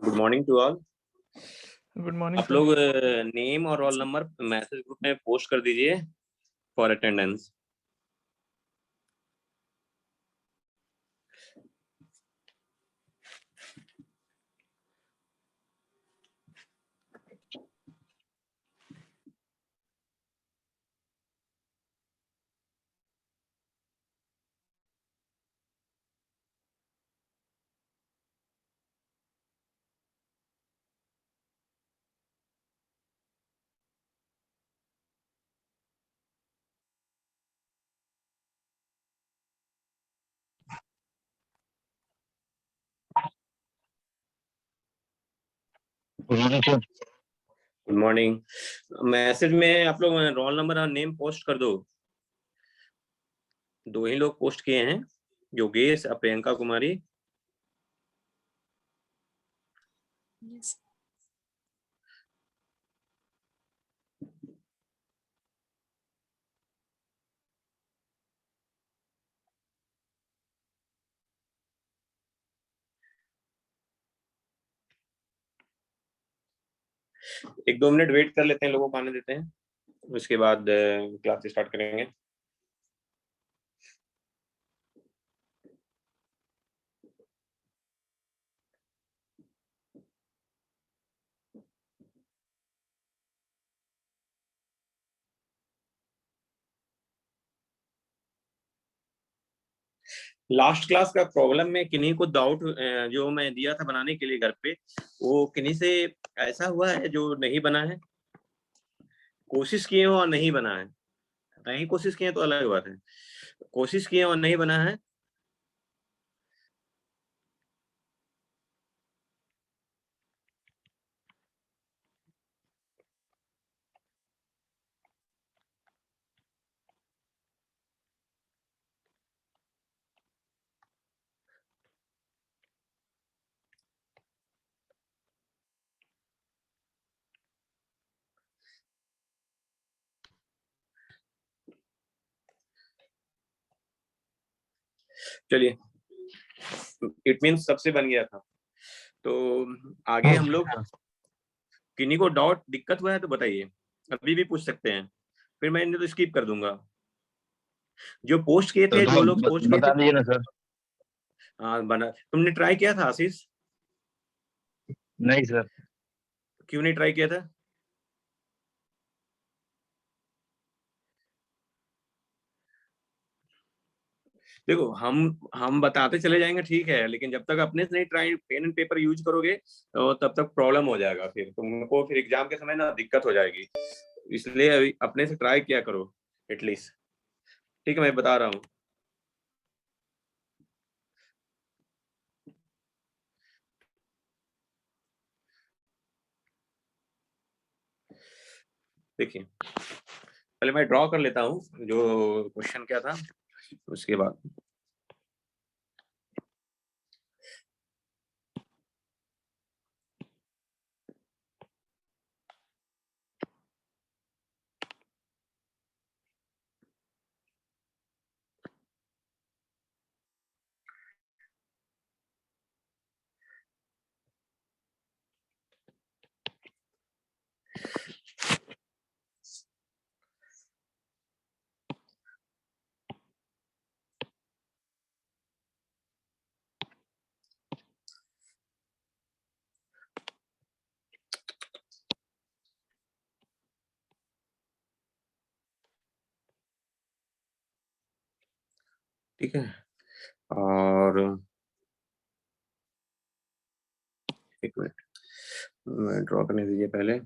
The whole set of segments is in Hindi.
Good morning to all. Good morning आप लोग नेम और रोल नंबर मैसेज ग्रुप में पोस्ट कर दीजिए for attendance. Good morning. Message में आप लोग रोल नंबर और नेम पोस्ट कर दो। दो ही लोग पोस्ट किए हैं, योगेश और प्रियंका कुमारी। एक दो मिनट वेट कर लेते हैं, लोगों को आने देते हैं, उसके बाद क्लास स्टार्ट करेंगे। लास्ट क्लास का प्रॉब्लम में किन्हीं को डाउट जो मैं दिया था बनाने के लिए घर पे, वो किन्हीं से ऐसा हुआ है जो नहीं बना है? कोशिश किए हो और नहीं बना है? नहीं कोशिश किए तो अलग बात है, कोशिश किए और नहीं बना है। चलिए, इट मीन्स सबसे बन गया था। तो आगे हम लोग किन्हीं को डाउट दिक्कत हुआ है तो बताइए, अभी भी पूछ सकते हैं, फिर मैं इन्हें तो स्किप कर दूंगा। जो पोस्ट किए थे, जो लोग पोस्ट किए बता थे। दीजिए ना सर। हाँ बना, तुमने ट्राई किया था आशीष? नहीं सर। क्यों नहीं ट्राई किया था? देखो, हम बताते चले जाएंगे ठीक है, लेकिन जब तक अपने से नहीं try pen and paper use करोगे तो तब तक प्रॉब्लम हो जाएगा, फिर तुमको फिर एग्जाम के समय ना दिक्कत हो जाएगी। इसलिए अभी अपने से ट्राई किया करो एटलीस्ट। ठीक है, मैं बता रहा हूँ। देखिए, पहले मैं ड्रॉ कर लेता हूँ जो क्वेश्चन क्या था, उसके बाद ठीक है। और एक मिनट, मैं ड्रॉ करने दीजिए पहले।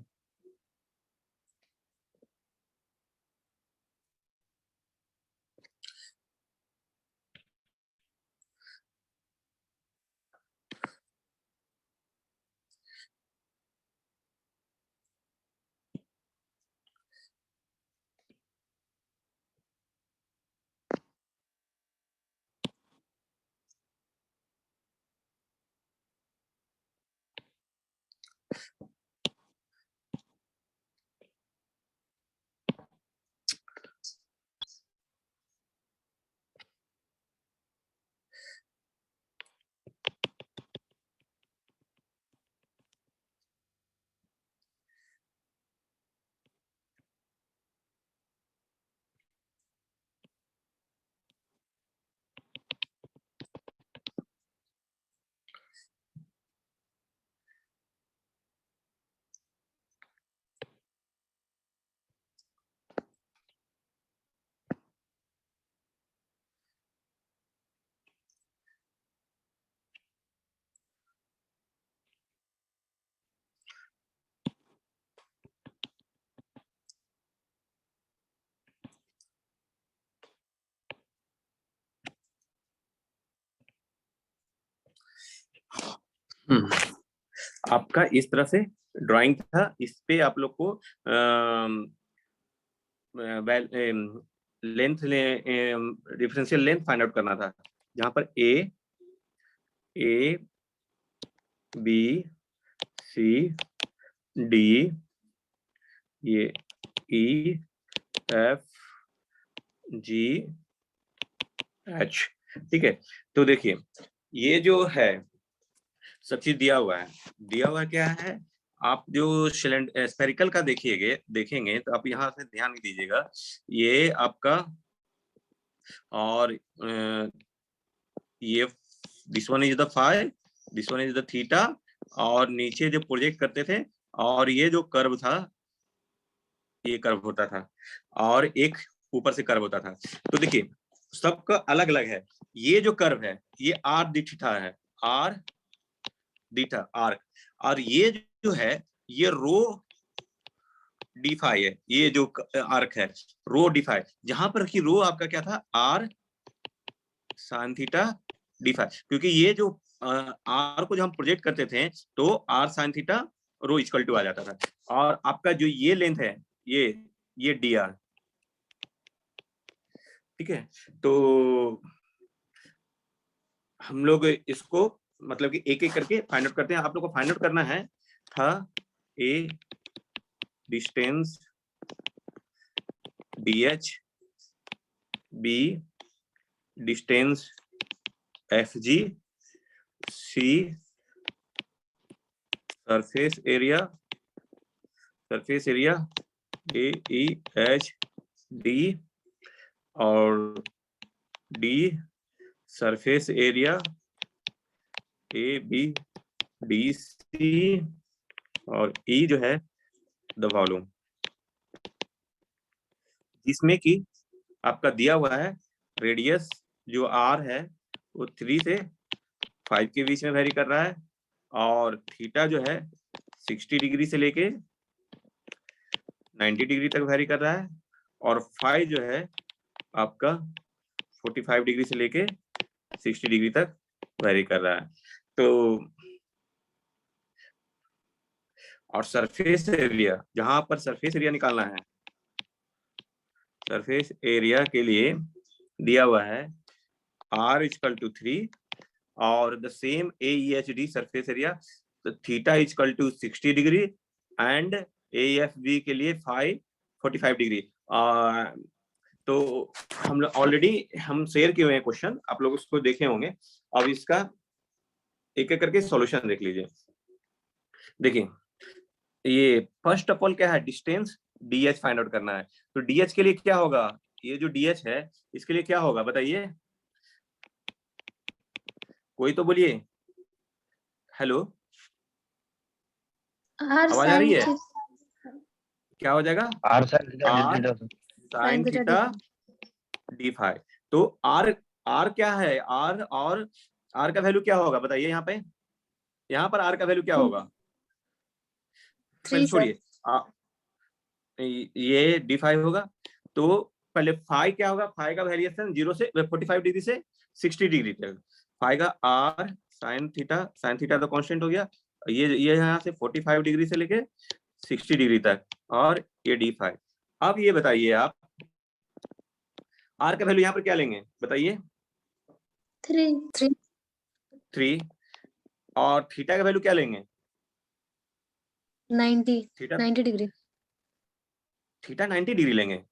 आपका इस तरह से ड्राइंग था, इस पे आप लोग को length differential length find out करना था, जहां पर ए बी सी डी, ये ई एफ जी एच, ठीक है। तो देखिए ये जो है सब चीज दिया हुआ है क्या है, आप जो स्फेरिकल का देखेंगे तो आप यहाँ से ध्यान दीजिएगा, ये आपका और ये this one is the phi, this one is the theta, और नीचे जो प्रोजेक्ट करते थे, और ये जो कर्व था ये कर्व होता था, और एक ऊपर से कर्व होता था। तो देखिए सबका अलग अलग है, ये जो कर्व है ये आर डी थीटा है, आर डीटा आर्क, और ये जो है ये रो डी फाई है, ये जो आर्क है रो डी फाई, जहां पर कि रो आपका क्या था, R sine theta d phi, क्योंकि ये जो आर को जब हम प्रोजेक्ट करते थे तो R sine theta rho equal to आ जाता था, और आपका जो ये लेंथ है ये डी आर, ठीक है। तो हम लोग इसको मतलब कि एक एक करके फाइंड आउट करते हैं। आप लोग को फाइंड आउट करना है था A distance D H, B distance F G, C surface area A E H D, और D surface area A B D C, और ई जो है द वॉल्यूम, जिसमें कि आपका दिया हुआ है रेडियस जो आर है वो 3 से 5 के बीच में वेरी कर रहा है, और थीटा जो है 60 डिग्री से लेके 90 डिग्री तक वेरी कर रहा है, और फाई जो है आपका 45 डिग्री से लेके 60 डिग्री तक वेरी कर रहा है। तो और सरफेस एरिया, जहां पर सरफेस एरिया निकालना है, सरफेस एरिया के लिए दिया हुआ है r इक्वल टू 3, और the same AEHD surface area theta equal to 60 degree, and AFB के लिए 45 डिग्री। तो हम ऑलरेडी हम शेयर किए हुए हैं क्वेश्चन, आप लोग उसको देखे होंगे। अब इसका एक एक करके सॉल्यूशन देख लीजिए। देखिए ये फर्स्ट ऑफ ऑल क्या है, डिस्टेंस DH फाइंड आउट करना है। तो DH के लिए क्या होगा, ये जो DH है इसके लिए क्या होगा बताइए, कोई तो बोलिए, हेलो आवाज आ रही है, क्या हो जाएगा, R sine theta d phi. तो आर क्या है, आर और आर का वैल्यू क्या होगा बताइए, यहाँ पर आर का वैल्यू क्या होगा, छोड़िए ये डी फाई होगा। तो पहले फाई क्या होगा, फाई का वेरिएशन 0 से 45 डिग्री से 60 डिग्री तक, फाई का आर साइन थीटा तो कांस्टेंट हो गया, ये यहाँ से 45 डिग्री से लेके 60 डिग्री तक, और ये डी फाई। अब ये बताइए आप आर का वैल्यू यहाँ पर क्या लेंगे बताइए, 3, और थीटा का वैल्यू क्या लेंगे, 90 डिग्री। थीटा 90 डिग्री लेंगे,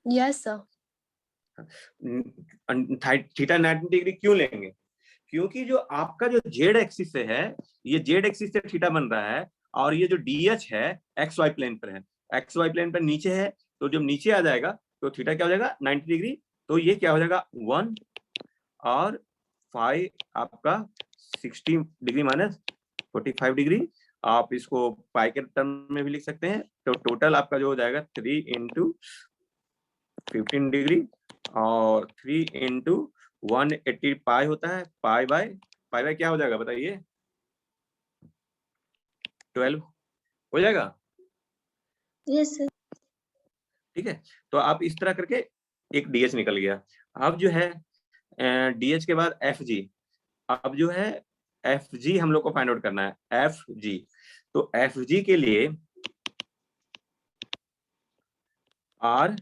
यस सर। थीटा 90 डिग्री क्यों लेंगे, क्योंकि जो आपका जो जेड एक्सिस से है, ये जेड एक्सिस से थीटा बन रहा है, और ये जो डीएच है एक्स वाई प्लेन पर है, एक्स वाई प्लेन पर नीचे है, तो जब नीचे आ जाएगा तो थीटा क्या हो जाएगा 90 डिग्री, तो ये क्या हो जाएगा 1, और फाई आपका 60 डिग्री माइनस 45 डिग्री, आप इसको पाई के टर्म में भी लिख सकते हैं। तो टोटल आपका जो हो जाएगा 3 इंटू 15 डिग्री, और 3 इंटू 180 पाई होता है, पाई बाय क्या हो जाएगा बताइए, 12 हो जाएगा। Yes sir. ठीक है, तो आप इस तरह करके एक डीएच निकल गया। अब जो है डीएच के बाद एफ जी, अब जो है एफ जी हम लोग को फाइंड आउट करना है, एफ जी। तो एफ जी के लिए आर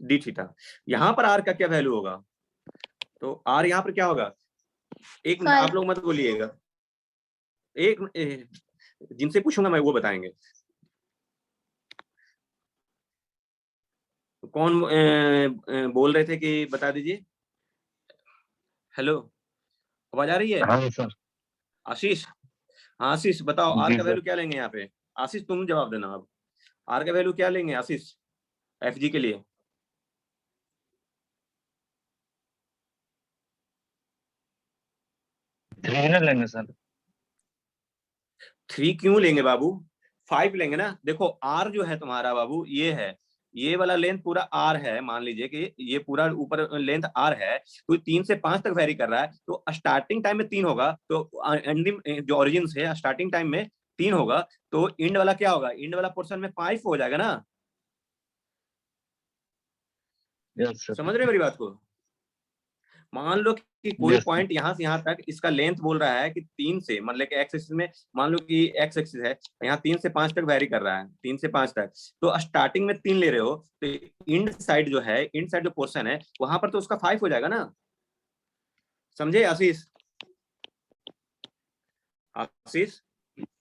डी थीटा, यहाँ पर आर का क्या वैल्यू होगा? तो आर यहाँ पर क्या होगा? एक मिनट, आप लोग मत बोलिएगा, जिनसे पूछूंगा मैं वो बताएंगे। कौन बोल रहे थे कि बता दीजिए? हेलो, आवाज आ रही है? हाँ सर। आशीष, हाँ आशीष बताओ, आर जी का सर। वैल्यू क्या लेंगे यहाँ पे? आशीष तुम जवाब देना अब, आर का वैल्यू क्या लेंगे आशीष एफ जी के लिए? 3 ना लेंगे सर। 3 क्यों लेंगे बाबू? 5 लेंगे ना। देखो आर जो है तुम्हारा बाबू, ये है, ये वाला लेंथ पूरा आर है, मान लीजिए कि ये पूरा ऊपर लेंथ आर है, तो 3 से 5 तक वेरी कर रहा है, तो स्टार्टिंग टाइम में 3 होगा, तो एंडिंग जो ओरिजिन है स्टार्टिंग टाइम में 3 होगा, तो इंड वाला क्या होगा? इंड वाला पोर्शन में 5 हो जाएगा ना। Yes sir. समझ रहे हो मेरी बात को? मान लो कि कोई यस पॉइंट यहां से यहां तक, इसका लेंथ बोल रहा है कि 3 से, मतलब कि एक्स एक्सिस में, मान लो कि एक्स एक्सिस है, यहाँ 3 से 5 तक वेरी कर रहा है, 3 से 5 तक, तो स्टार्टिंग में 3 ले रहे हो, तो इंड साइड जो है, इंड साइड जो पोर्शन है वहां पर तो उसका 5 हो जाएगा ना। समझे आशीष? आशीष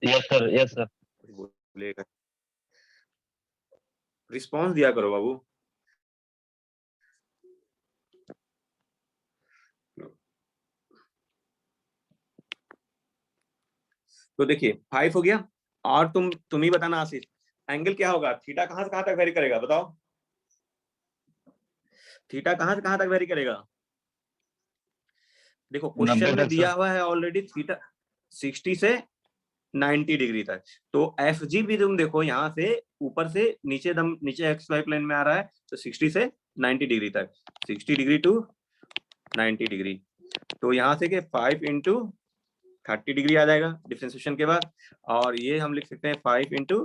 यस सर। Yes sir. बोलेगा, रिस्पॉन्स दिया करो बाबू। तो देखिए 5 हो गया, और तुम ही बताना आशीष, एंगल क्या होगा? थीटा कहां से कहां तक वेरी करेगा बताओ? थीटा कहां से कहां तक वेरी करेगा? देखो 90 क्वेश्चन में तक दिया सर। हुआ है ऑलरेडी थीटा 60 से 90 डिग्री तक, तो एफ जी भी तुम देखो यहाँ से ऊपर से नीचे, दम नीचे एक्स वाई प्लेन में आ रहा है, तो 60 से 90 डिग्री तक, 60 डिग्री टू 90 डिग्री, तो यहाँ से के 5 इंटू 30 डिग्री आ जाएगा डिफरेंशिएशन के बाद, और ये हम लिख सकते हैं 5 इंटू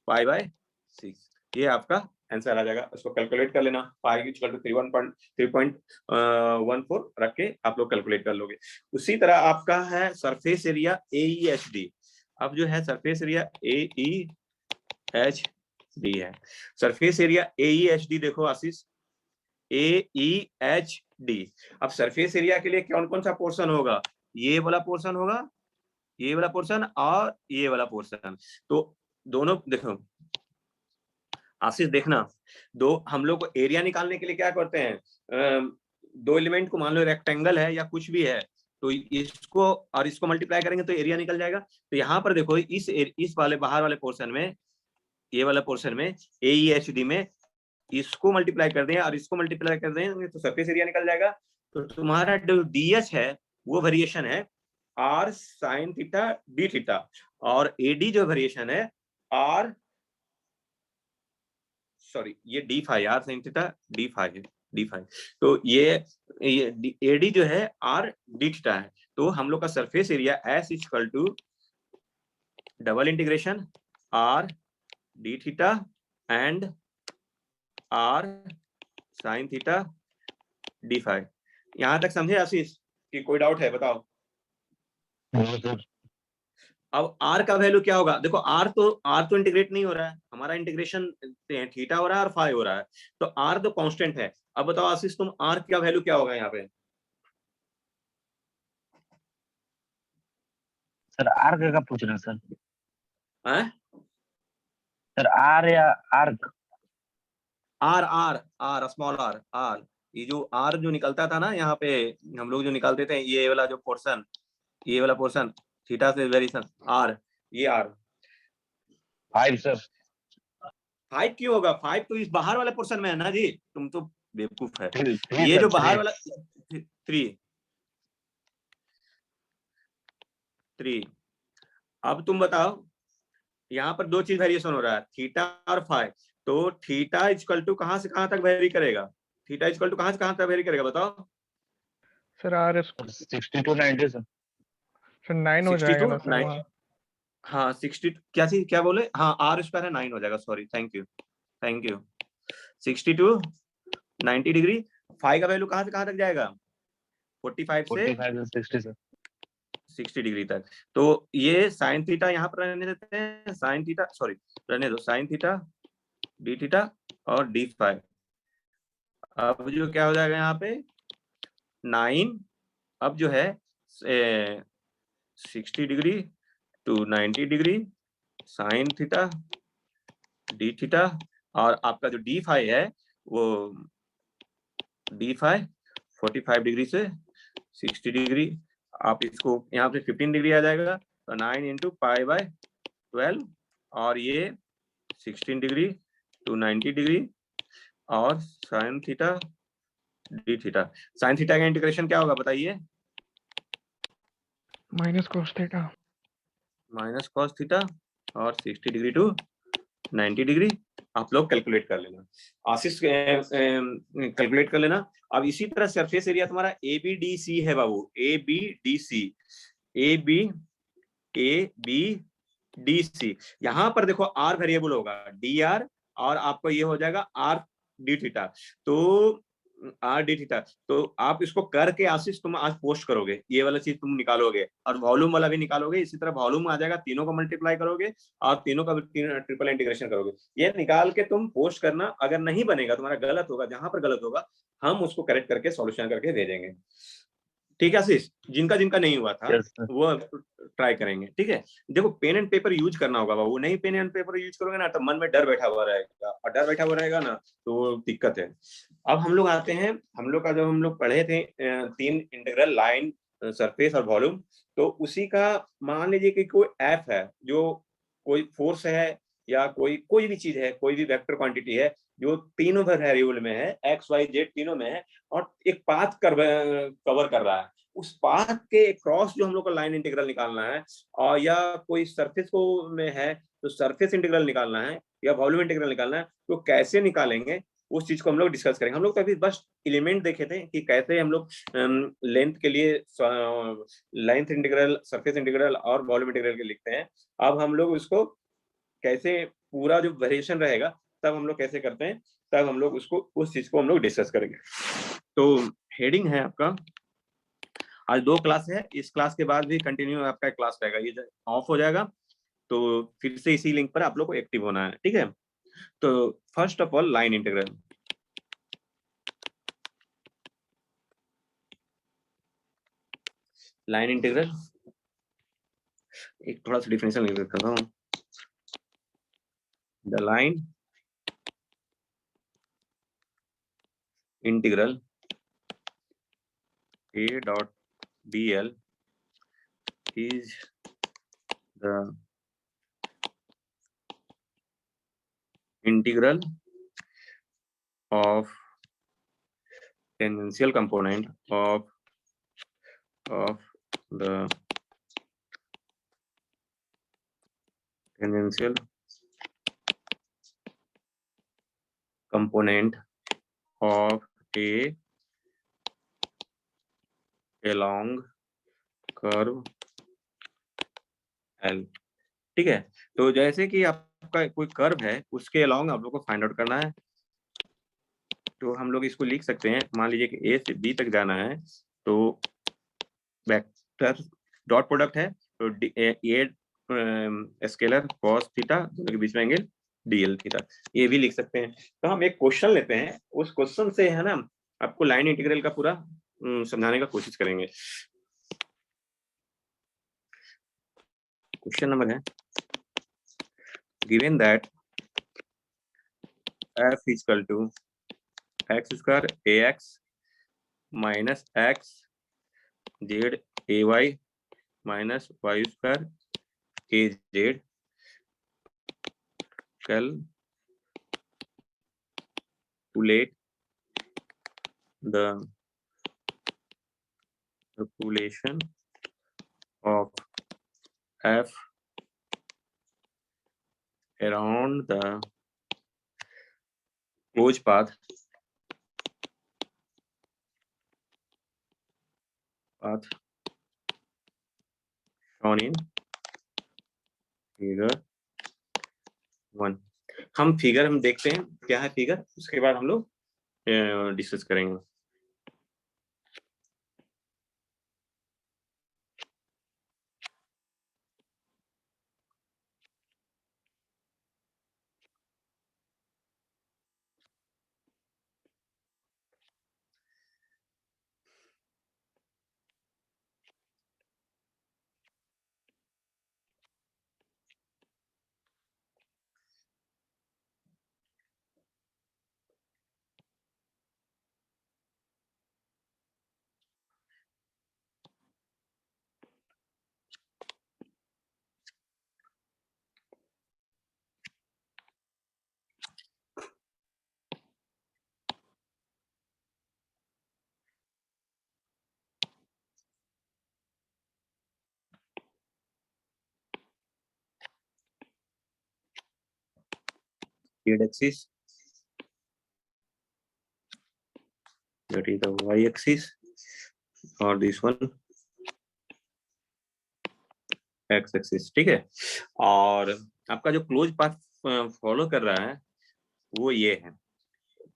पाई बाय 6, ये आपका आंसर आ जाएगा। इसको कैलकुलेट कर लेना, पाई इक्वल टू 3.14 रख के आप लोग कैलकुलेट कर लोगे। उसी तरह आपका है सरफेस एरिया AEHD। अब जो है सरफेस एरिया AEHD है, सरफेस एरिया AEHD देखो आशीष, AEHD। अब सरफेस एरिया के लिए कौन कौन सा पोर्शन होगा? ये वाला पोर्शन होगा, ये वाला पोर्शन और ये वाला पोर्शन, तो दोनों देखो आशीष देखना, दो हम लोग को एरिया निकालने के लिए क्या करते हैं, दो एलिमेंट को मान लो रेक्टेंगल है या कुछ भी है, तो इसको और इसको मल्टीप्लाई करेंगे तो एरिया निकल जाएगा। तो यहाँ पर देखो इस वाले बाहर वाले पोर्शन में, ये वाला पोर्शन में AEHD में इसको मल्टीप्लाई कर दें और इसको मल्टीप्लाई कर दें तो सरफेस एरिया निकल जाएगा। तो तुम्हारा जो DH है वो वेरिएशन है R sin theta D theta, और AD जो वेरिएशन है R, सॉरी ये D phi, R sin theta D phi है, D फाई, तो ये AD जो है R D थीटा है। तो हम लोग का surface area S equal to double integration R D theta and R sin theta D phi. यहां तक समझे आशीष कि कोई डाउट है बताओ? No sir. अब R का वैल्यू क्या होगा? देखो R तो इंटीग्रेट नहीं हो रहा है, हमारा इंटीग्रेशन थीटा हो रहा है और फाई हो रहा है, तो R तो कांस्टेंट है। अब बताओ आशीष तुम R का वैल्यू क्या होगा यहाँ पे? सर आर्क का पूछ रहे हैं सर? हैं? सर आर या आर्क? R स्मॉल R, ये जो R जो निकलता था ना यहाँ पे, हम लोग जो निकालते थे ये वाला जो पोर्शन, ये वाला पोर्शन थीटा से वेरिएशन R, ये R 5 सर। 5 क्यों होगा? 5 तो इस बाहर वाले पोर्शन में है ना जी, तुम तो बेवकूफ है। 3 ये सर, जो बाहर 3। वाला 3। अब तुम बताओ, यहाँ पर दो चीज वेरिएशन हो रहा है, थीटा और फाई, तो थीटा इक्वल टू कहां से कहां तक वेरी करेगा? थीटा इक्वल टू कहां से कहां तक वेरी करेगा बताओ? सर आर 60 to 90 सर। सर 9 हो 60 जाएगा टू ना सर 9, वहाँ? हाँ 60 क्या चीज क्या बोले? हाँ आर स्क्वायर है 9 हो जाएगा, sorry thank you 60 to 90 degree. Phi का वैल्यू कहां से कहां तक जाएगा? 45 से 45 से 60 सर। 60 डिग्री तक। तो ये साइन थीटा यहाँ पर रहने देते हैं, साइन थीटा सॉरी रहने दो, साइन थीटा डी थीटा और डी फाइव। अब जो क्या हो जाएगा यहाँ पे 9, अब जो है 60 degree to 90 degree sine theta d theta, और आपका जो डी फाइव है वो डी फाइव 45 डिग्री से 60 डिग्री। आप इसको यहाँ पे 15 डिग्री आ जाएगा, तो 9 इंटू पाई बाय 12, और ये 16 डिग्री टू 90 डिग्री और sign theta d theta. Sine theta का इंटीग्रेशन क्या होगा बताइए? Minus cos theta. Minus cos theta और 60 डिग्री टू 90 डिग्री। आप लोग कैलकुलेट कर लेना, आशीष कैलकुलेट कर लेना। अब इसी तरह सरफेस एरिया तुम्हारा ए बी डी सी है बाबू, A B D C, A B D C. यहाँ पर देखो आर वेरिएबल होगा डी आर, और आपको ये हो जाएगा आर डी थीटा। तो आर डी थीटा, तो आप इसको करके आशीष तुम आज पोस्ट करोगे, ये वाला चीज तुम निकालोगे और वॉल्यूम वाला भी निकालोगे। इसी तरह वॉल्यूम आ जाएगा, तीनों को मल्टीप्लाई करोगे और तीनों का ट्रिपल इंटीग्रेशन करोगे। ये निकाल के तुम पोस्ट करना। अगर नहीं बनेगा, तुम्हारा गलत होगा, जहां पर गलत होगा हम उसको करेक्ट करके सॉल्यूशन करके भेजेंगे। ठीक है आशीष, जिनका जिनका नहीं हुआ था Yes, sir. वो ट्राई करेंगे। ठीक है, देखो पेन एंड पेपर यूज करना होगा बाबू, नहीं पेन एंड पेपर यूज करोगे ना तो मन में डर बैठा हुआ रहेगा, और डर बैठा हुआ रहेगा ना तो दिक्कत है। अब हम लोग आते हैं, हम लोग का जब हम लोग पढ़े थे 3 इंटीग्रल, लाइन, सरफेस और वॉल्यूम, तो उसी का मान लीजिए कि कोई एफ है, जो कोई फोर्स है या कोई भी चीज है, कोई भी वेक्टर क्वांटिटी है जो तीनों वेरिएबल में है, एक्स वाई जेड तीनों में है, और एक पाथ कवर कर रहा है। उस पाथ के क्रॉस जो हम लोग को लाइन इंटीग्रल निकालना है, और या कोई सरफेस को में है तो सरफेस इंटीग्रल निकालना है या वॉल्यूम इंटीग्रल निकालना है, तो कैसे निकालेंगे उस चीज को हम लोग डिस्कस करेंगे। हम लोग तो अभी बस एलिमेंट देखे थे कि कैसे हम लोग लेंथ के लिए लेंथ इंटीग्रल, सरफेस इंटीग्रल और वॉल्यूम इंटीग्रल के लिखते हैं। अब हम लोग उसको कैसे पूरा जो वेरिएशन रहेगा तब हम लोग कैसे करते हैं, तब हम लोग उसको उस चीज को हम लोग डिस्कस करेंगे। तो हेडिंग है आपका, आज 2 क्लास है, इस क्लास के बाद भी कंटिन्यू आपका क्लास रहेगा, ये ऑफ हो जाएगा तो फिर से इसी लिंक पर आप लोग को एक्टिव होना है। ठीक है, तो first of all line integral. Line integral एक थोड़ा सा डिफिनेशन लिख देता हूँ। The line integral a dot dl is the integral of tangential component of the tangential component of a along curve L। ठीक है, तो जैसे कि आपका कोई कर्व है, उसके अलोंग आप लोग को फाइंड आउट करना है। तो हम लोग इसको लिख सकते हैं, मान लीजिए कि ए से बी तक जाना है, तो वेक्टर डॉट प्रोडक्ट है, तो ए स्केलर कॉस थीटा दोनों के बीच में एंगल डीएल थीटा, ये भी लिख सकते हैं। तो हम एक क्वेश्चन लेते हैं, उस क्वेश्चन से है ना आपको लाइन इंटीग्रल का पूरा समझाने का कोशिश करेंगे। क्वेश्चन नंबर है, given that f is equal to x square ax minus x z ay minus y square az, calculate the population of f around the closed path shown in figure 1। हम फिगर हम देखते हैं क्या है फिगर, उसके बाद हम लोग डिस्कस करेंगे। Z axis, that is the Y axis, और this one X axis, ठीक है। और आपका जो क्लोज पाथ फॉलो कर रहा है वो ये है,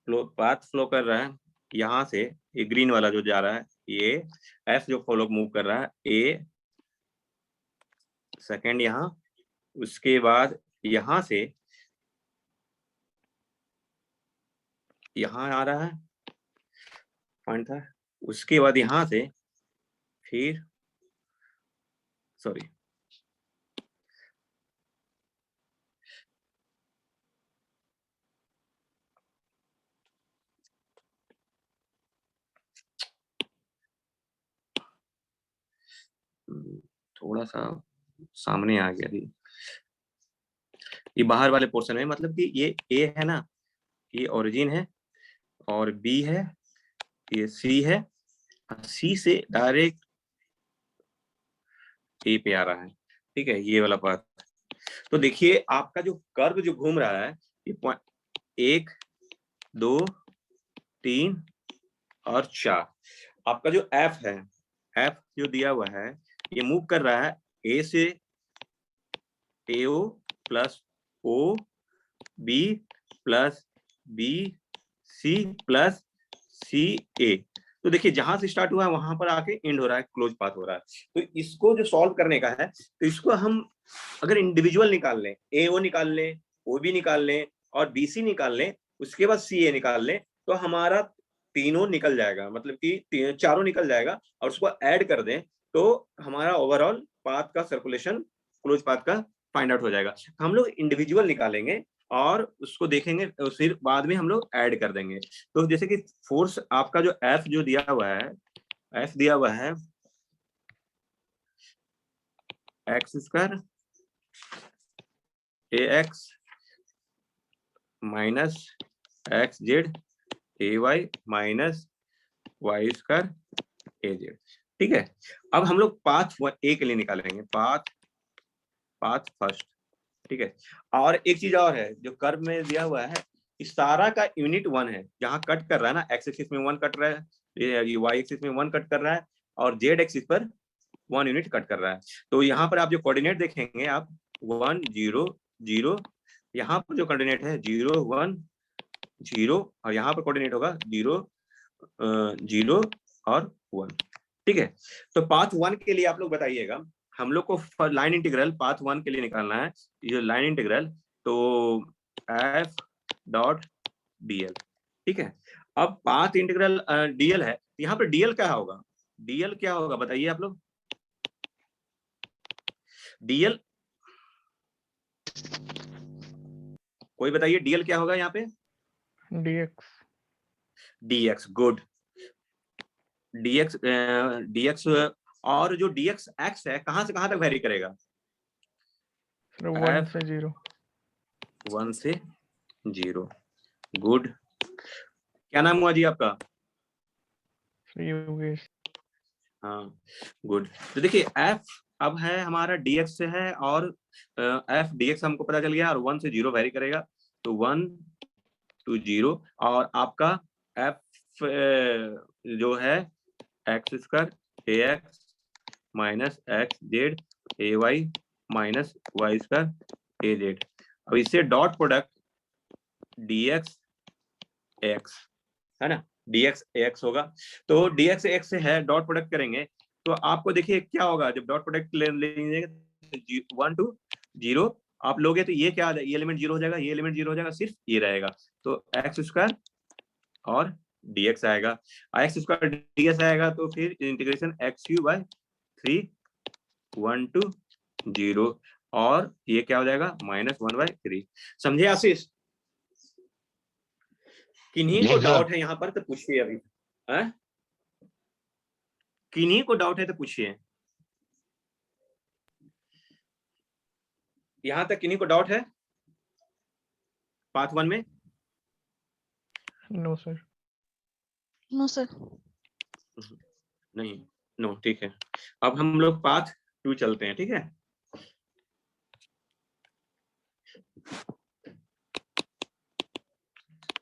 पाथ फ्लो कर रहा है यहाँ से, ये ग्रीन वाला जो जा रहा है ये एफ जो फॉलो मूव कर रहा है ए, सेकंड यहाँ, उसके बाद यहाँ से यहाँ आ रहा है पॉइंट था, उसके बाद यहाँ से फिर सॉरी थोड़ा सा सामने आ गया, ये बाहर वाले पोर्शन में, मतलब कि ये ए है ना, ये ओरिजिन है, और बी है, ये सी है, सी से डायरेक्ट ए पे आ रहा है, ठीक है, ये वाला पाथ। तो देखिए आपका जो कर्व जो घूम रहा है ये 1 2 3 और 4, आपका जो एफ है, एफ जो दिया हुआ है ये मूव कर रहा है ए से AO plus O B plus B C plus C A. तो देखिए जहां से स्टार्ट हुआ है वहां पर आके एंड हो रहा है, क्लोज पाथ हो रहा है। तो इसको जो सॉल्व करने का है, तो इसको हम अगर इंडिविजुअल निकाल लें, AO निकाल लें, OB निकाल लें और BC निकाल लें, उसके बाद CA निकाल लें, तो हमारा तीनों निकल जाएगा, मतलब कि चारों निकल जाएगा, और उसको ऐड कर दें तो हमारा ओवरऑल पाथ का सर्कुलेशन, क्लोज पाथ का फाइंड आउट हो जाएगा। हम लोग इंडिविजुअल निकालेंगे और उसको देखेंगे, फिर बाद में हम लोग ऐड कर देंगे। तो जैसे कि फोर्स आपका जो F जो दिया हुआ है, F दिया हुआ है x square AX minus XZ AY minus Y square AZ, ठीक है। अब हम लोग पाथ ए के लिए निकालेंगे, पाथ फर्स्ट, ठीक है। और एक चीज और है, जो कर्व में दिया हुआ है इस सारा का यूनिट 1 है, जहां कट कर रहा है ना, एक्स एक्सिस में 1 कट रहा है, ये वाई एक्सिस में 1 कट कर रहा है, और जेड एक्सिस पर 1 यूनिट कट कर रहा है। तो यहाँ पर आप जो कोऑर्डिनेट देखेंगे आप 1 0 0, यहाँ पर जो कोऑर्डिनेट है 0 1 0, और यहाँ पर कोऑर्डिनेट होगा 0 0 और 1, ठीक है। तो पाथ 1 के लिए आप लोग बताइएगा, हम लोग को लाइन इंटीग्रल पाथ 1 के लिए निकालना है, ये लाइन इंटीग्रल, तो एफ डॉट डीएल, ठीक है। अब पाथ इंटीग्रल डीएल है, यहाँ पर डीएल क्या होगा, डीएल क्या होगा बताइए आप लोग, डीएल कोई बताइए, डीएल क्या होगा यहाँ पे, डीएक्स, गुड, डीएक्स, और जो डीएक्स एक्स है कहां से कहां तक वेरी करेगा, 1 से 0, 1 से 0, गुड। क्या नाम हुआ जी आपका, योगेश। हाँ गुड। तो देखिए एफ अब है हमारा डीएक्स से है, और एफ डीएक्स हमको पता चल गया, और 1 से 0 वेरी करेगा, तो 1 to 0, और आपका एफ जो है x square AX minus XZ AY minus Y square AZ। अब इससे डॉट प्रोडक्ट DX AX है ना, DX AX होगा। तो DX AX से है, डॉट प्रोडक्ट करेंगे तो आपको देखिए क्या होगा, जब डॉट प्रोडक्ट लेंगे 1 to 0 आप लोगे, तो ये क्या, ये एलिमेंट 0 हो जाएगा, ये एलिमेंट 0 हो जाएगा, सिर्फ ये रहेगा, तो एक्स स्क्वायर और dx आएगा, एक्स स्क्वायर dx आएगा, तो फिर इंटीग्रेशन x³ 1 to 0, और ये क्या हो जाएगा -1/3। समझे आशीष, किन्हीं को डाउट है यहाँ पर तो पूछिए अभी, किन्हीं को डाउट है तो पूछिए, यहाँ तक किन्हीं को डाउट है पाथ 1 में, नो सर। No, sir. नहीं, नो, ठीक है। अब हम लोग पाथ 2 चलते हैं, ठीक है।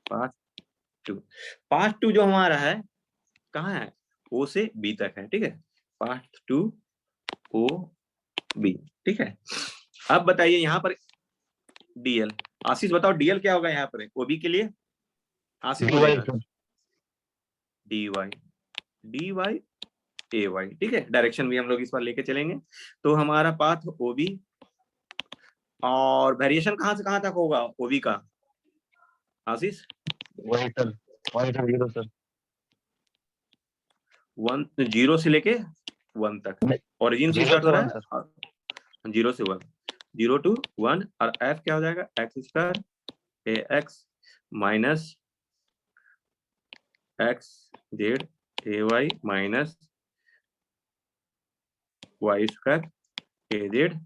पाथ टू जो हमारा है कहाँ है, ओ से बी तक है, ठीक है, पाथ टू ओ बी, ठीक है। अब बताइए यहाँ पर डीएल, आशीष बताओ डीएल क्या होगा यहाँ पर ओबी के लिए, आशीष dy बोलेगा sir. D Y, D Y A Y, ठीक है, डायरेक्शन भी हम लोग इस बार लेके चलेंगे। तो हमारा पाथ ओबी और वेरिएशन कहाँ से कहाँ तक होगा ओबी का आशीष, वही सर 0 सर। 0 से लेके 1 तक, ओरिजिन से 0 स्टार्ट to हो रहा 1 है सर। और 0 से 1, 0 to 1, और एफ क्या हो जाएगा x square A x minus x Z A Y minus Y square A Z,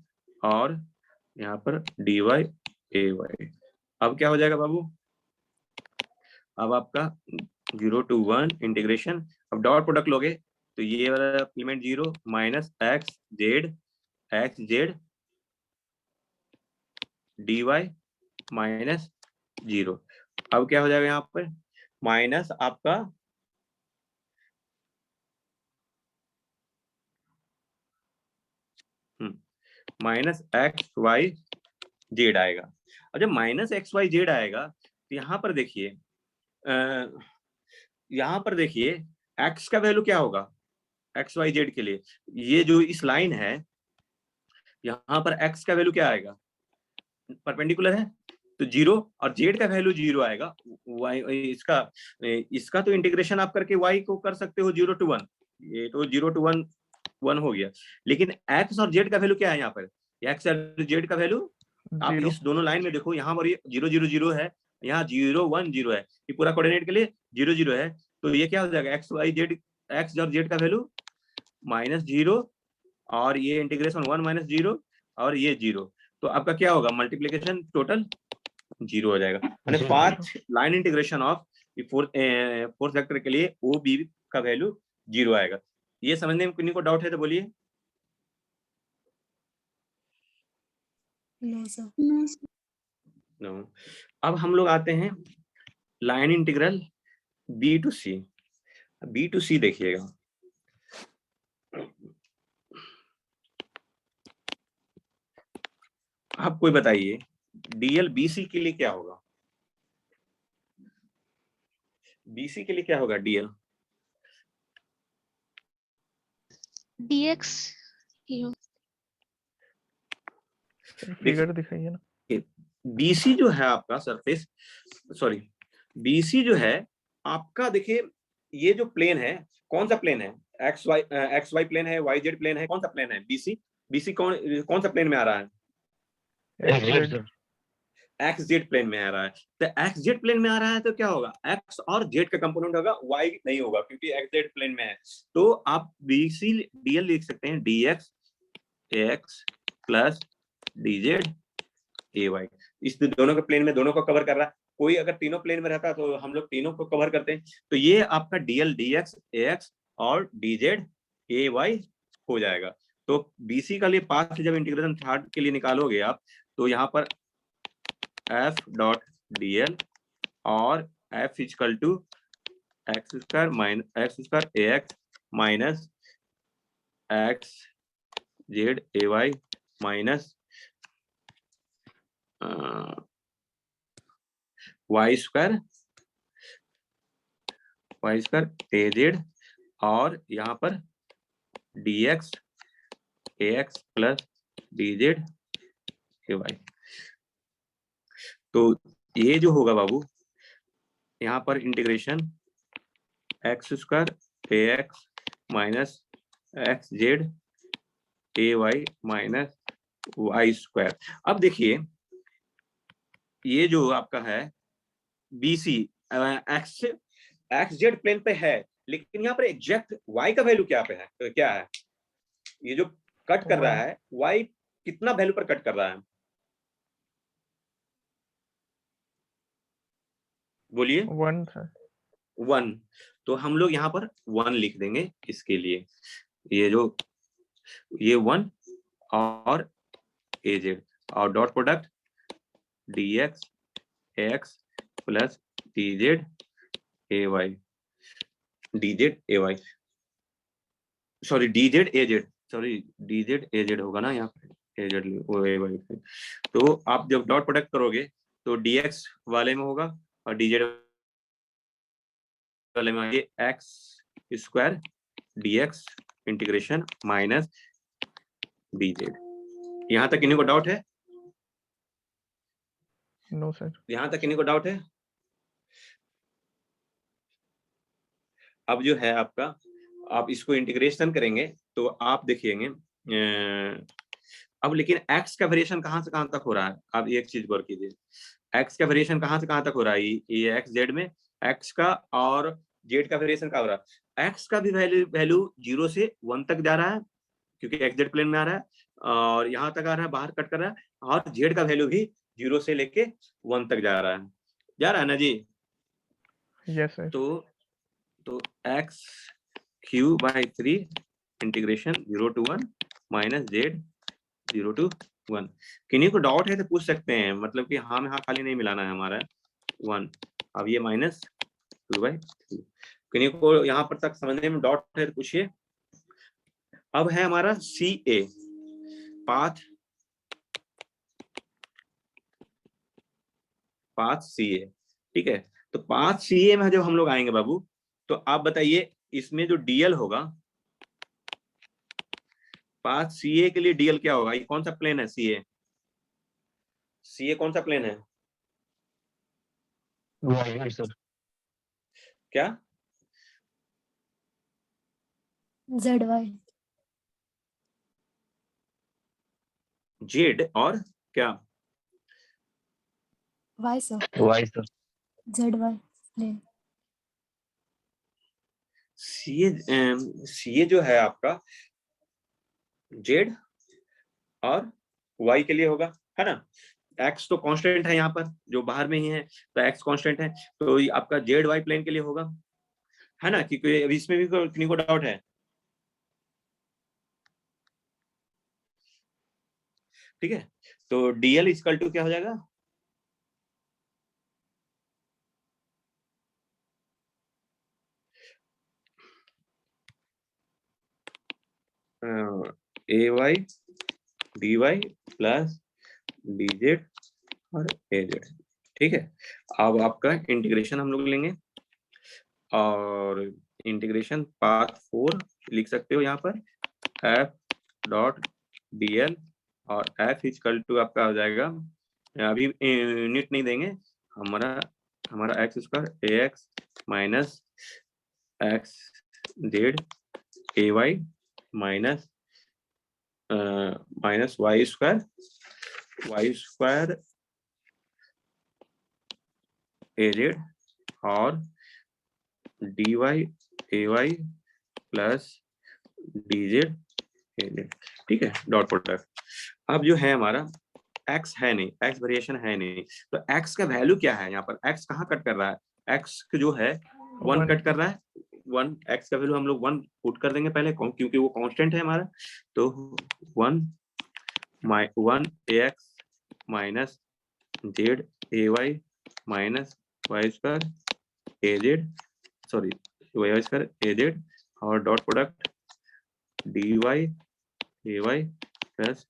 और यहाँ पर डी वाई ए वाई। अब क्या हो जाएगा बाबू, अब आपका 0 to 1 इंटीग्रेशन, अब डॉट प्रोडक्ट लोगे तो ये वाला element 0 minus x z d y minus 0। अब क्या हो जाएगा यहाँ पर माइनस आपका माइनस एक्स वाई जेड आएगा। और जब माइनस एक्स वाई जेड आएगा तो यहाँ पर देखिए एक्स का वैल्यू क्या होगा एक्स वाई जेड के लिए, ये जो इस लाइन है यहाँ पर एक्स का वैल्यू क्या आएगा, परपेंडिकुलर है तो 0, और जेड का वैल्यू 0 आएगा। वाई इसका तो इंटीग्रेशन आप करके वाई को कर सकते हो 0 to 1, ये तो 0 to 1 हो गया, लेकिन एक्स और जेड का वैल्यू क्या है यहाँ पर, एक्स और जेड का वैल्यू आप 0 इस दोनों लाइन में देखो, यहाँ पर ये 0 0 0 है, यहाँ 0 1 0 है, ये पूरा कोऑर्डिनेट के लिए 0 0 है, तो ये क्या हो जाएगा एक्स वाई जेड, एक्स और जेड का वैल्यू -0, और ये इंटीग्रेशन 1 - 0 और ये 0, तो आपका क्या होगा मल्टीप्लीकेशन टोटल 0 हो जाएगा, यानी Zero. Path line integration of fourth vector के लिए ओ बी का वैल्यू 0 आएगा। ये समझने में किन्हीं को डाउट है तो बोलिए। No sir. नो। अब हम लोग आते हैं line integral B to C देखिएगा, आप कोई बताइए डीएल बीसी के लिए क्या होगा, बीसी के लिए क्या होगा डीएल, dx फिगर दिखाइए ना। बीसी जो है आपका सरफेस, सॉरी बीसी जो है आपका, देखिए ये जो प्लेन है कौन सा प्लेन है, एक्स वाई प्लेन है, वाई जेड प्लेन है, कौन सा प्लेन है बीसी कौन सा प्लेन में आ रहा है, XZ sir. X z plane में आ रहा है, तो एक्स जेड प्लेन में आ रहा है तो क्या होगा एक्स और जेड का कंपोनेंट होगा, वाई नहीं होगा क्योंकि एक्स जेड प्लेन में है, तो आप बीसी डीएल लिख सकते हैं डीएक्स एक्स प्लस डीजेड ए वाई, इस दोनों के प्लेन में दोनों को कवर कर रहा है, कोई अगर तीनों प्लेन में रहता तो हम लोग तीनों को कवर करते हैं, तो ये आपका डीएल डीएक्स एक्स और डीजेड ए वाई हो जाएगा। तो बीसी का लिए पाथ जब इंटीग्रेशन थर्ड के लिए निकालोगे आप, तो यहाँ पर एफ डॉट डीएल और F equal to x square A x minus x Z A Y minus Y square A Z, और यहाँ पर dx ax plus dz ay। तो ये जो होगा बाबू यहाँ पर integration x square A x minus x Z A Y minus Y square. अब देखिए ये जो आपका है बीसी एक्स जेड प्लेन पे है, लेकिन यहाँ पर एग्जैक्ट y का वैल्यू क्या पे है, तो क्या है ये जो कट कर रहा है y कितना वैल्यू पर कट कर रहा है बोलिए 1, तो हम लोग यहाँ पर 1 लिख देंगे इसके लिए, ये 1 और एजेड और dot product dx x plus dz ay, dz ay, sorry dz az, sorry dz az होगा ना यहाँ पे, az ay। तो आप जब डॉट प्रोडक्ट करोगे तो dx वाले में होगा और dz वाले में ये x square dx integration minus dz। यहाँ तक किन्हीं को डाउट है? No sir. यहाँ तक किन्हीं को डाउट है? अब जो है आपका, आप इसको इंटीग्रेशन करेंगे तो आप देखिएंगे अब लेकिन x का वेरिएशन कहाँ से कहाँ तक हो रहा है? आप एक चीज गौर कीजिए, x का वेरिएशन कहाँ से कहाँ तक हो रहा है? ये x z में x का और z का वेरिएशन क्या हो रहा है? x का भी वैल्यू 0 से 1 तक जा रहा है क्योंकि x z प्लेन में आ रहा है और यहाँ तक आ रहा है, बाहर कट कर रहा है, और z का वैल्यू भी 0 से लेके 1 तक जा रहा है ना जी? Yes sir. तो x Q by 3 integration 0 to 1 minus z 0 to 1। किन्हीं को डाउट है तो पूछ सकते हैं, मतलब कि हाँ में हाँ खाली नहीं मिलाना है हमारा 1। अब ये माइनस 2/3। किन्हीं को यहाँ पर तक समझने में डाउट है तो पूछिए। अब है हमारा सी ए पाथ सी ए, ठीक है। तो पाथ सी ए में जब हम लोग आएंगे बाबू, तो आप बताइए इसमें जो डीएल होगा, पाथ सी ए के लिए डीएल क्या होगा? ये कौन सा प्लेन है? सी ए कौन सा प्लेन है? Y sir. क्या? Z Y. जेड और क्या? Y sir. Y sir. Z Y plane. C A जो है आपका जेड और वाई के लिए होगा, है ना? एक्स तो कांस्टेंट है यहाँ पर, जो बाहर में ही है, तो एक्स कांस्टेंट है, तो ये आपका जेड वाई प्लेन के लिए होगा, है ना? क्योंकि अभी इसमें भी किन्हीं को डाउट है? ठीक है, तो डीएल इक्वल टू क्या हो जाएगा? A Y D Y plus D Z और ए जेड, ठीक है। अब आपका इंटीग्रेशन हम लोग लेंगे और इंटीग्रेशन पाथ 4 लिख सकते हो यहाँ पर, एफ डॉट डी एल और एफ इक्वल टू आपका हो जाएगा, अभी यूनिट नहीं देंगे, हमारा X square A x minus x Z A Y minus minus Y square A Z और D Y A Y plus D Z A Z, ठीक है, डॉट प्रोडक्ट। अब जो है हमारा x है नहीं, x वेरिएशन है नहीं, तो x का वैल्यू क्या है यहाँ पर? x कहाँ कट कर रहा है? x जो है 1 कट कर रहा है, 1 x का वैल्यू हम लोग 1 पुट कर देंगे पहले, क्योंकि वो कांस्टेंट है हमारा, तो 1 ax माइनस जेड ए वाई माइनस वाई स्क्वायर ए जेड, सॉरी वाई स्क्वायर ए जेड और dot product D Y A Y plus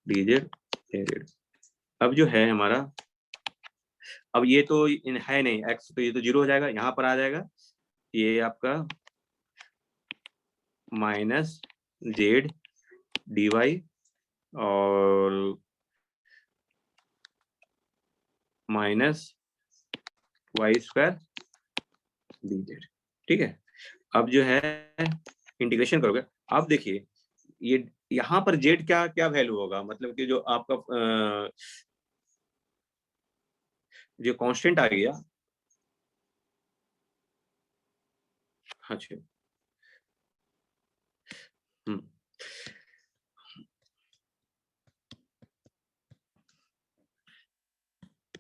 D Z A Z. अब जो है हमारा, अब ये तो है नहीं x, तो ये तो 0 हो जाएगा, यहाँ पर आ जाएगा ये आपका माइनस जेड डी वाई और minus Y square d z, ठीक है। अब जो है इंटीग्रेशन करोगे, अब देखिए ये यहाँ पर जेड क्या क्या वैल्यू होगा, मतलब कि जो आपका जो कांस्टेंट आ गया, अच्छा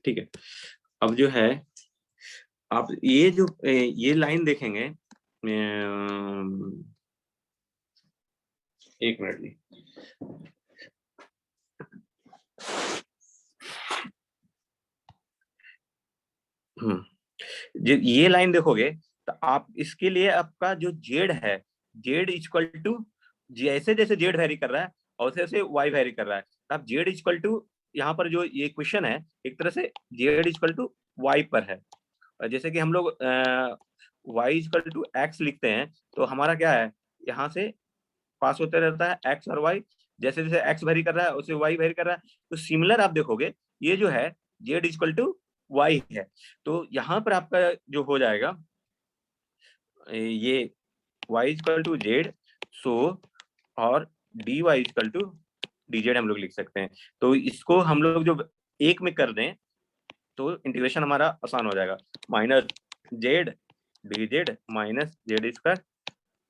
ठीक है। अब जो है आप ये लाइन देखेंगे, एक मिनट जी, ये लाइन देखोगे तो आप इसके लिए आपका जो जेड है, जेड इक्वल टू, जैसे जैसे जेड वेरी कर रहा है और वैसे वाई वेरी कर रहा है, तो आप जेड इक्वल टू, यहाँ पर जो ये क्वेश्चन है एक तरह से जेड इक्वल टू वाई पर है। जैसे कि हम लोग वाई इक्वल टू एक्स लिखते हैं, तो हमारा क्या है, यहाँ से पास होते रहता है एक्स और वाई, जैसे जैसे एक्स वेरी कर रहा है उसे वाई वेरी कर रहा है। तो सिमिलर आप देखोगे ये जो है जेड इक्वल टू वाई है, तो यहाँ पर आपका जो हो जाएगा ये y इक्वल टू जेड, सो और dy इक्वल टू dz हम लोग लिख सकते हैं। तो इसको हम लोग जो एक में कर दें तो इंटीग्रेशन हमारा आसान हो जाएगा, minus Z dz minus Z square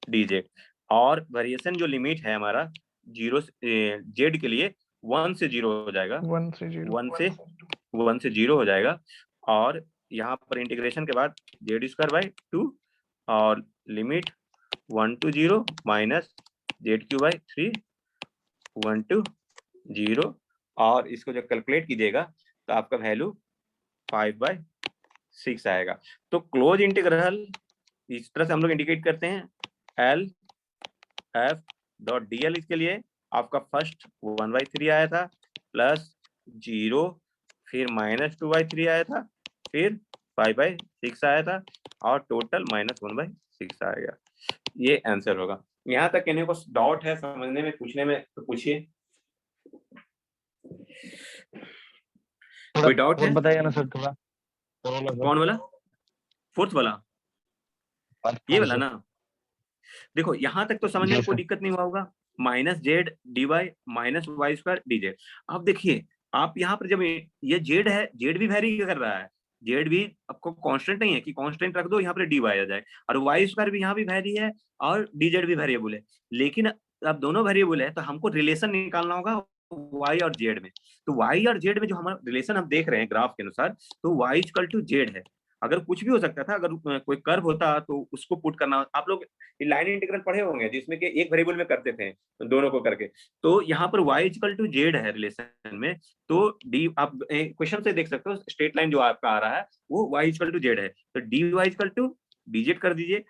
dz, और वेरिएशन जो लिमिट है हमारा 0 जेड के लिए 1 से 0 हो जाएगा, 1 से 0 1 से 0 हो जाएगा। और यहाँ पर इंटीग्रेशन के बाद जेड स्क्वायर बाई 2 और limit 1 to 0 minus Z Q by 3 1 to 0, और इसको जब कैलकुलेट कीजिएगा तो आपका वैल्यू 5/6 आएगा। तो क्लोज इंटीग्रल इस तरह से हम लोग इंडिकेट करते हैं, L F dot D L, इसके लिए आपका फर्स्ट 1/3 आया था, प्लस 0, फिर माइनस 2/3 आया था, फिर 5/6 आया था, और टोटल माइनस 1/6 आएगा। ये आंसर होगा। यहाँ तक कहने को डाउट है, समझने में, पूछने में तो पूछिए, कोई डाउट है? बताइए ना सर थोड़ा। कौन वाला? फोर्थ वाला? ये वाला ना? देखो यहाँ तक तो समझने में कोई दिक्कत नहीं हुआ होगा, minus z d y minus Y square d z. अब देखिए आप यहाँ पर जब ये जेड है, जेड भी वेरी कर रहा है, जेड भी आपको कांस्टेंट नहीं है कि कांस्टेंट रख दो यहाँ पर डी वाई आ जाए, और वाई स्क्वायर भी यहाँ भी वेरी है और डी जेड भी वेरिएबल है। लेकिन अब दोनों वेरिएबल है तो हमको रिलेशन निकालना होगा वाई और जेड में। तो वाई और जेड में जो हमारा रिलेशन हम देख रहे हैं ग्राफ के अनुसार, तो वाई इक्वल टू जेड है। अगर कुछ भी हो सकता था, अगर कोई कर्व होता तो उसको पुट करना, आप लोग लाइन इंटीग्रल पढ़े होंगे जिसमें कि एक वेरिएबल में करते थे दोनों को करके। तो यहाँ पर y इक्वल टू जेड है रिलेशन में, तो डी आप क्वेश्चन से देख सकते हो, स्ट्रेट लाइन जो आपका आ रहा है वो y इक्वल टू जेड है, तो dy इक्वल टू dz कर दीजिए,